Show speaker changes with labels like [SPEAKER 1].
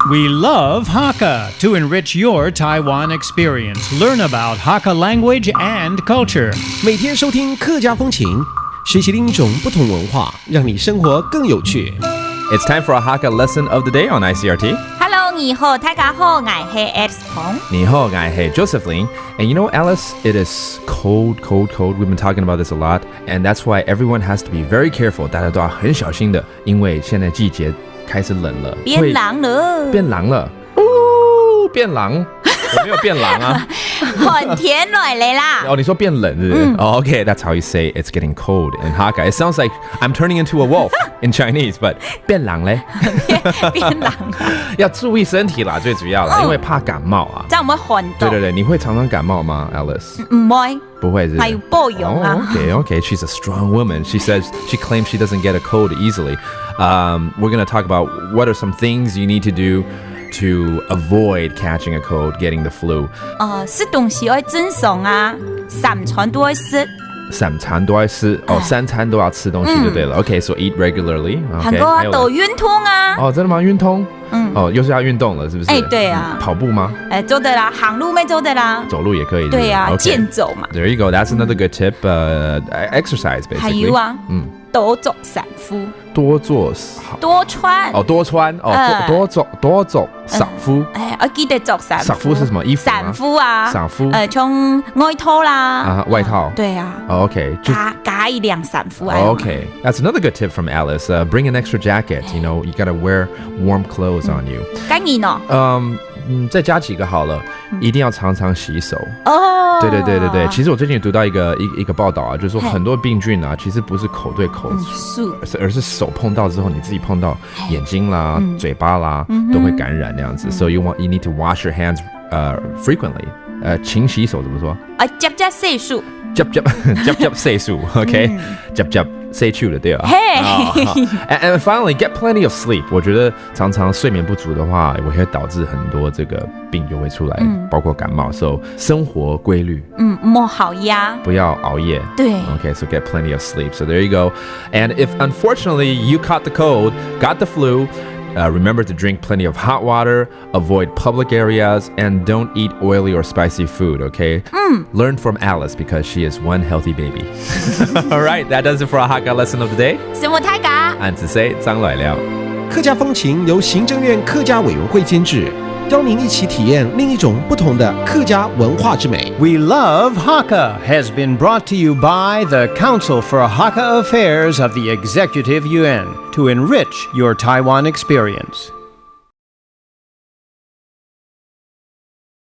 [SPEAKER 1] We love Hakka to enrich your Taiwan experience. Learn about Hakka language and culture.
[SPEAKER 2] 每天收听客家风情，学习另一种不同文化，让你生活更有趣。
[SPEAKER 3] It's time for a Hakka lesson of the day on ICRT.
[SPEAKER 4] Hello， 你好，大家好，我是 Alex 彭。
[SPEAKER 3] 你好，我是 Josephine. And you know, Alice, it is cold. We've been talking about this a lot. And that's why everyone has to be very careful. 大家都要很小心的，因为现在季节开始冷了。
[SPEAKER 4] 变狼了。
[SPEAKER 3] 变狼了。变狼。我没有变狼啊。
[SPEAKER 4] 很甜来啦。
[SPEAKER 3] 哦，你说变冷是不是？Okay, that's how you say it's getting cold in Hakka. It sounds like I'm turning into a wolf in Chinese, but 变狼嘞？
[SPEAKER 4] 变狼
[SPEAKER 3] 要注意身体啦，最主要啦，因为怕感冒啊。
[SPEAKER 4] 这样我们很多。
[SPEAKER 3] 对，你会常常感冒吗 ，Alice？
[SPEAKER 4] 唔會，
[SPEAKER 3] 不會是。
[SPEAKER 4] 係要保養啊。
[SPEAKER 3] Okay. She's a strong woman. She claims she doesn't get a cold easily. We're gonna talk about what are some things you need to do to avoid catching a cold, getting the flu.
[SPEAKER 4] 食東西要正常啊，三餐都要食。
[SPEAKER 3] 三餐都要吃哦，三餐都要吃东西就对了。Okay, so eat regularly.
[SPEAKER 4] 很多啊，都運動啊。
[SPEAKER 3] 哦，真的嗎？運動？哦，又是要運動了，是不是？
[SPEAKER 4] 哎，對啊。
[SPEAKER 3] 跑步嗎？
[SPEAKER 4] 走的啦，行路沒走的啦。
[SPEAKER 3] 走路也可以。
[SPEAKER 4] 對啊，
[SPEAKER 3] okay.
[SPEAKER 4] 健走嘛。
[SPEAKER 3] There you go. That's another good tip. Exercise basically.
[SPEAKER 4] 還有啊，多做散步。
[SPEAKER 3] 多做
[SPEAKER 4] 多穿
[SPEAKER 3] 哦，多穿哦，多走散步。
[SPEAKER 4] 我記得做散步。
[SPEAKER 3] 散步是什麼衣服嗎？
[SPEAKER 4] 散步啊，
[SPEAKER 3] 散步。
[SPEAKER 4] 穿外套啦。
[SPEAKER 3] 啊，外套。
[SPEAKER 4] 對啊。
[SPEAKER 3] Okay.
[SPEAKER 4] 加一輛散步。
[SPEAKER 3] Okay. That's another good tip from Alice. Bring an extra jacket. You know, you gotta wear warm clothes on you.
[SPEAKER 4] 該你呢？
[SPEAKER 3] 再加幾個好了，一定要常常洗手。
[SPEAKER 4] 哦，
[SPEAKER 3] 對，其實我最近有讀到一個報道啊，就是說很多病菌啊，其實不是口對口，而是手碰到之後，你自己碰到眼睛啦、嘴巴啦，都會感染那樣子。So you need to wash your hands frequently. 勤洗手怎麼說？
[SPEAKER 4] 接洗漱。
[SPEAKER 3] 接洗漱 ，OK？接洗漱的對吧？And finally, get plenty of sleep. 我覺得常常睡眠不足的話，我會導致很多這個病就會出來，包括感冒。So 生活規律，
[SPEAKER 4] 莫好呀，
[SPEAKER 3] 不要熬夜。
[SPEAKER 4] 對
[SPEAKER 3] ，OK. So get plenty of sleep. So there you go. And if unfortunately you caught the cold, got the flu. Remember to drink plenty of hot water, avoid public areas, and don't eat oily or spicy food, okay? Learn from Alice because she is one healthy baby. All right, that does it for our Hakka lesson of the day.
[SPEAKER 4] 什麼太假？
[SPEAKER 3] 俺只say張來了。
[SPEAKER 2] 客家風情由行政院客家委員會監製，邀您一起體驗另一種不同的客家文化之美。
[SPEAKER 1] We Love Hakka has been brought to you by the Council for Hakka Affairs of the Executive Yuan to enrich your Taiwan experience.